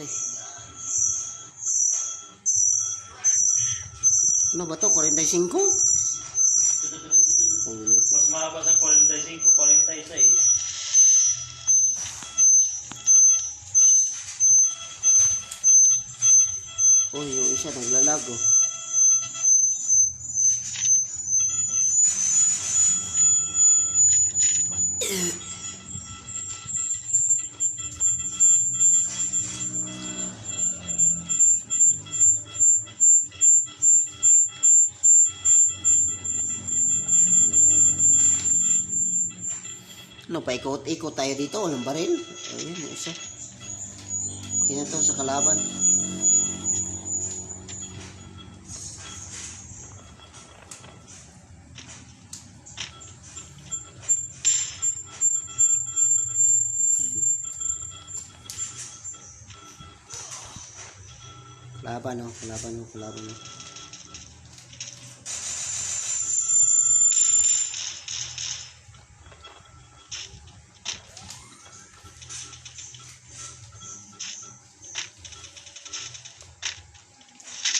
to eh. Ano ba to? 45? Mas mahaba sa 45, 46. Oh, yung isa naglalago. Ano, paikot-ikot tayo dito. Walang baril. Ayun, yung isa. Okay na to sa kalaban. Kalaban, oh. Kalaban, oh. Kalaban, oh.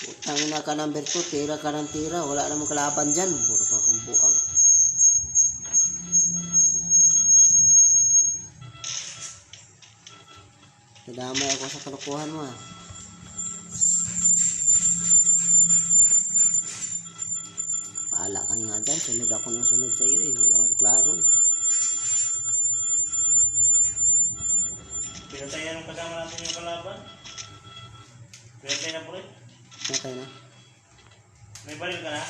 Utangin na ka number 2, tira ka ng tira. Wala namang kalaban dyan. Puro pa kang buang. Nadamay ako sa kalukuhan mo, ah. Paala ka nga dyan. Sunod ako ng sunod sa iyo, eh. Wala kang klaro, eh. Pinatay na nung kasama natin yung kalaban. Pinatay na po rin. Okay na. May baril ka na?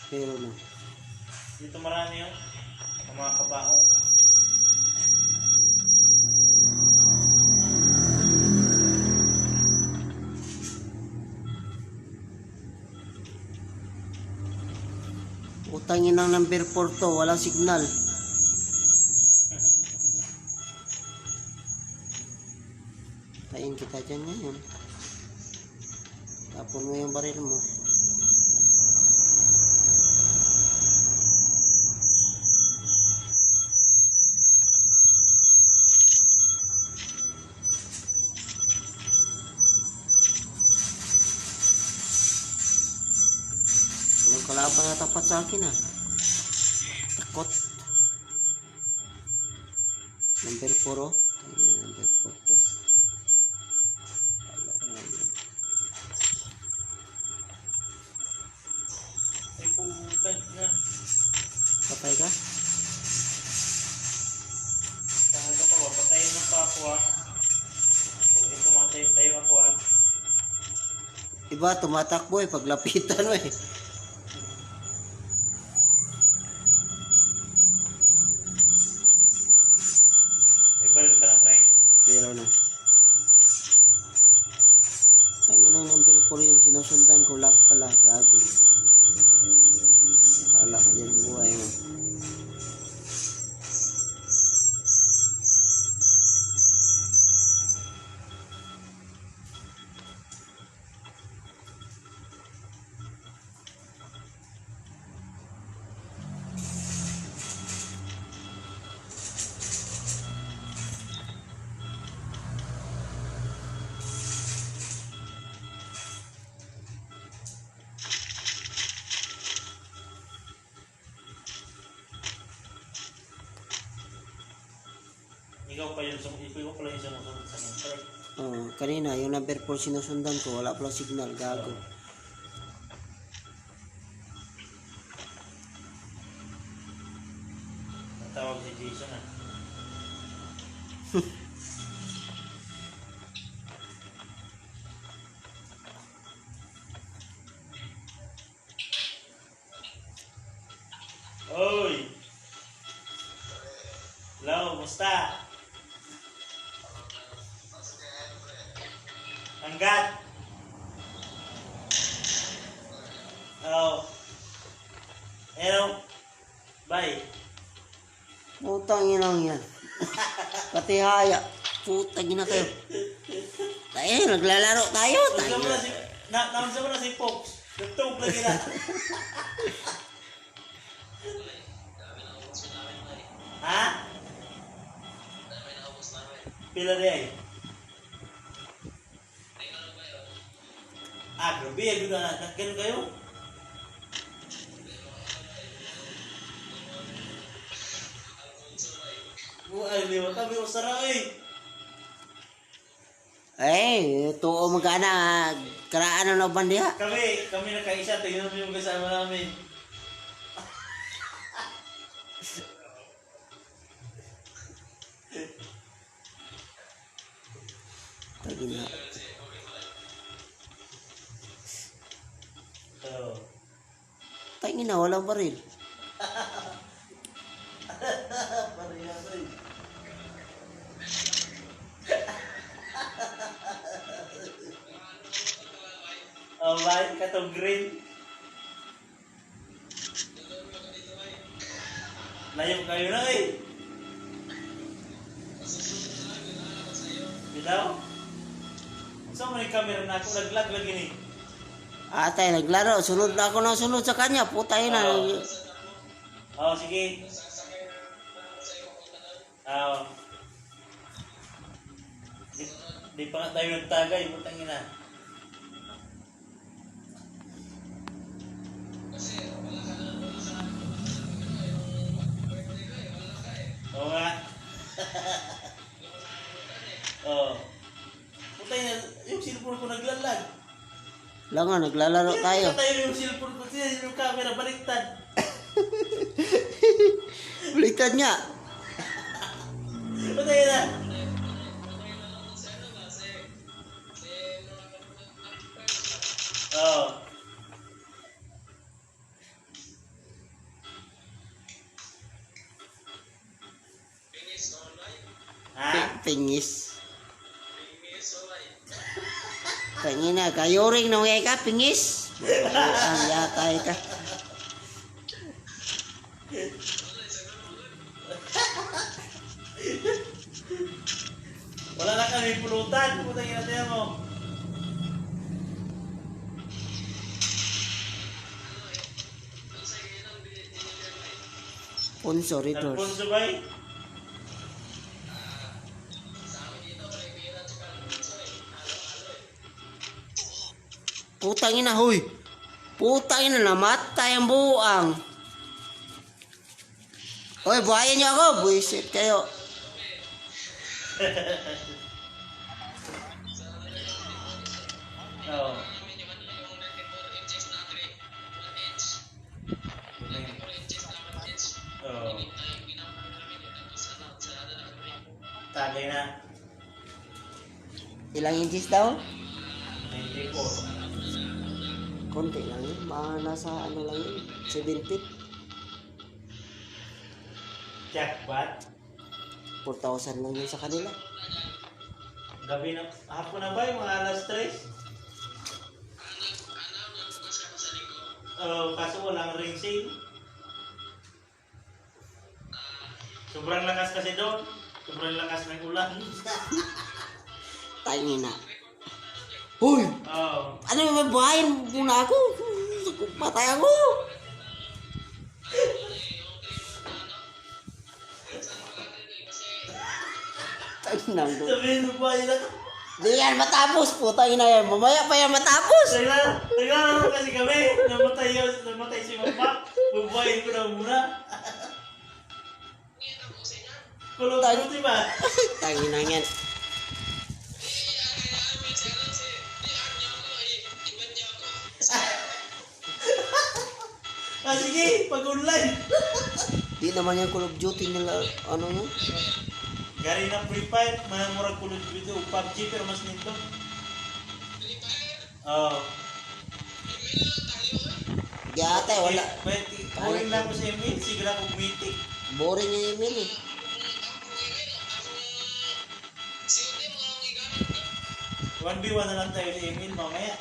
Pero na. Dito marami yun. Ang mga kabaho. Utangin ng number 4 to. Walang signal. Tayin kita dyan ngayon. Tapon mo yung baril mo. Walang kalaban na tapat sa akin, ah. Takot. Number 4, oh. Ayan, number 4 to. Ay pumunta na. Patay ka? Talaga pa, papatayin mo pa ako, ah. Huwag din tumatay tayo ako, ah. Iba, tumatakbo, eh. Paglapitan mo, eh. May baril ka na, pre. Pero na. Tingnan ng number 4 yun. Sinusundan ko. Lock pala. Gago. Akala ka dyan sa buhay mo. Ikaw pala yung sumusunod sa mentor. Oh, kanina, yung number 4 sinusundan ko. Wala pala signal. Gago. Natawag si Jason, ah. Oy! Hello, musta? Hanggat? Oh. Hello. Bye. Putang inang yan. Pati haya. Putang ina kayo. Tayo, naglalaro tayo. Tayo. Naunsa mo na si Fox. Nagtog lagi na. Ha? Pila di ay? Grabe, agad na. Ganun kayo? Ay, liwa kami. Usara eh. Tuo magana karaan na bandiha. Kami nakaisa. Tingnan mo yung kasama namin. Tagi na. Oh. Tagi na, walang baril. Oh, bakit ka to green? Layo kayo na eh. Bitaw? Saan mo yung camera na ako? Naglag lagi ni. Atay, naglaro. Sunod na ako ng sunod sa kanya. Putay na. Oh, sige. Oh. Di pa nga tayo nagtagay. Putang ina. Oo nga. Oh. Putay na. Yung cellphone ko naglalag. Lang nga, naglalaro tayo. Tayo yung cellphone ko. Siya yung camera baliktad. Baliktad niya. Putay na. Oh. Ha? Pingis. Tangina, kayoring na mga ka, pingis. Ang yatay ka. Wala na kami pulutan. Putang ina tayo mo. Punso, redoors. Alfonso bay? Putang ina, huy. Putang ina, namatay ang buang. Hoy, buhayin niyo ako. Buisit kayo. Oo. Oo. Tagay na. Ilang inches daw? 94. Konti lang yun. Mga nasa ano lang yun. 7 feet. Jackpot. 4,000 lang yun sa kanila. Gabi na. Hapon na ba yung mga alas 3? Kaso walang ring sale. Sobrang lakas kasi doon. Sobrang lakas ng ulan. Tayo na. Huy! Oo. Ano yung may buhayin muna ako? Patay ako! Tayo na. Sabihin mo ba yun? Di yan matapos. Putang ina yan. Mamaya pa yan matapos. Naglalaro kasi kami. Namatay si Mama. Bubuhayin ko na muna. Kulong-kulong diba? Tayo na yan. Sige, pag-online. Di naman yung Call of Duty nila. Ano yun? Gari na Free Fire, murag Call of Duty o PUBG pero mas nito. Oo. Gata, wala. Boring lang ko sa email, sige lang kong meeting. Boring yung email eh. One v one na lang tayo sa email mamaya.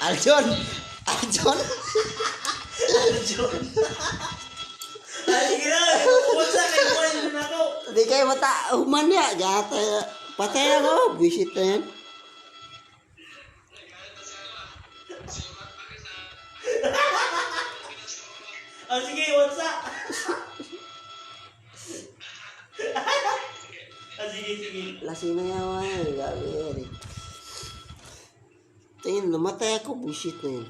Aljon! Aljon! John. Ay, sige na. What's up? Ay, buhay na ako. Di kayo human ya. Gata. Patay ako. Visit na yan. Sige, what's up? sige. Lasing na yan, ay. Gabi yan eh. Tingin, namatay ako. Bullshit na yun.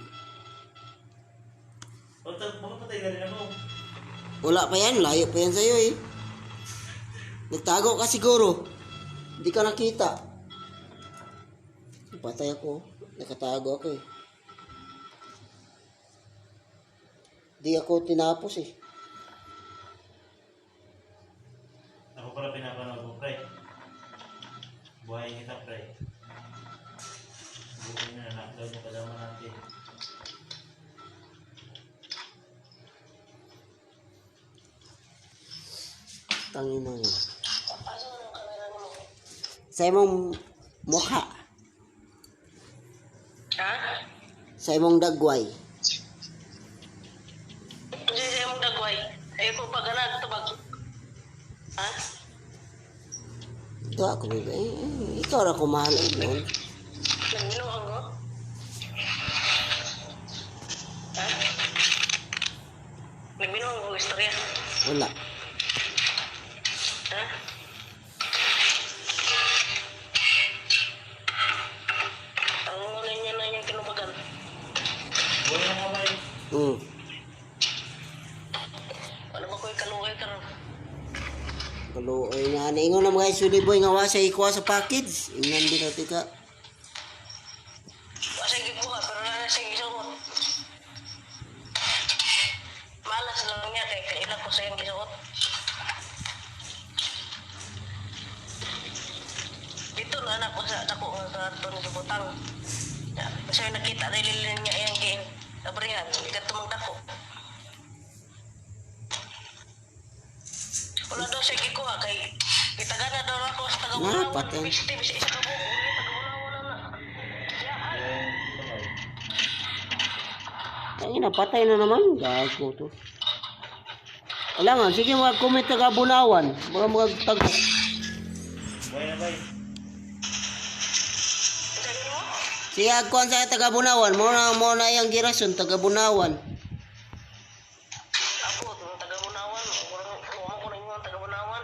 Makapatay ka rin ako. Wala pa yan. Layo pa yan sa'yo eh. Nagtago ka siguro. Hindi ka nakita. Patay ako. Nakatago ako eh. Di ako tinapos eh. Ako pala pinapanood mo, pre. Buhayin kita, pre. Buhayin na, knockdown yung kasama natin. Tangin na yun. Sa imong mukha. Ha? Sa imong dagway. Hindi siya mong dagway. Ayaw ko pag tubag. Ha? Ito ako. Ikaw na kumahal yun. Nagminuang ko? Ha? Nagminuang ko istorya. Wala. Ha? Ang ngunay niya na yung kinubagan. Buhay na kamay. Ano ba ko'y kaluoy ka ron? Kaluoy nga. Naingon na mga suliboy nga wasa ikuha sa package. Ingan din natin ka. Wasa yung gibuha, pero na siya gisuot. Malas lang niya kay kailan ko sa yung gisuot. Dito na anak ko sa dako nga karto ni Subutang. Kasi nakita nililin niya yung game. Nabrihan, hindi ka tumang dako. Wala daw siya gikuha kay itagana daw ako sa Tagabunawan. patay. Bisa isa ka buko, Tagabunawan na. Tangina, patay na naman. Gago to. Wala nga. Sige mag-comment taga Bunawan. Mga tag... Buhay na, bay. Sabi mo? Sige agkuhan sa taga Bunawan. Mo na yung girason taga Bunawan. Ako, Tagabunawan. Kuha ko na yung Tagabunawan.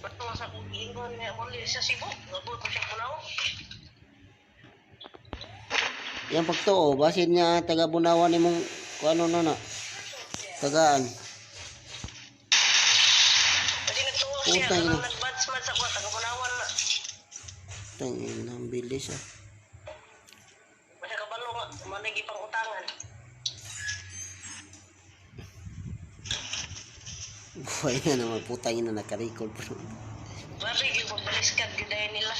Ba't mo sa ingon niya mo sa Cebu? Nabot mo siya Bunaw? Yang pagtuo, basin niya taga Bunawan ni mong kung ano na. Tagaan. Kasi nagtuwa siya. Putang ina. Nag-badsmad sa kuha. Tagabunawan na. Tangina, ang bilis ah. Masya kabalo nga. Managi pang utangan. Buhay na naman, putangin na naka-record bro. Grabe, yung pagbaliskad gidayan nila.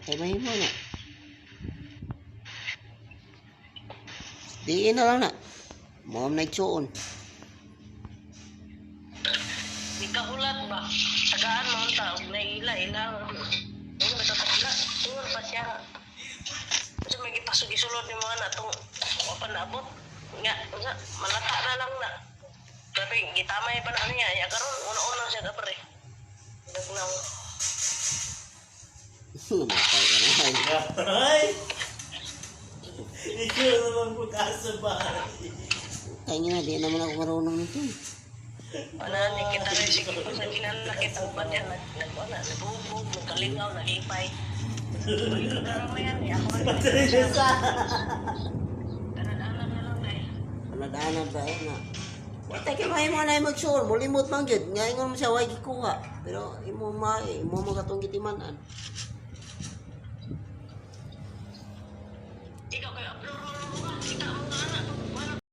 Okay, mahimo na. Diin na lang na. Mawam na itsuon. Di ka ulat ba? Tagaan mo ang tao. Naila. Ano ba ito ila? Tingnan pa siya. Kasi may gipasog isulod ni mga na itong apa naabot. Nga, malata na lang na. Grabe, gitamay pa na niya. Ya karon una-una siya ka pre. Dagnaw. Namatay ka na. Ay! Ikaw naman pagkasabay. Tangina, di naman ako marunong nito. Wala, ni kita rin siguro sa ginanakit ang ba niya. Nagbubog, nagkalingaw, nalipay. Pero mo yan, ako rin. Tanadanan na lang dahil. Paladaanan ba eh na. Wata kay mahimo na mag-sure. Mulimot man gyud. Nga ingon mo siya, wag ikuha. Pero imo magatong gitimanan. Ikaw kayo, upload mo lang ba? Kita mo nga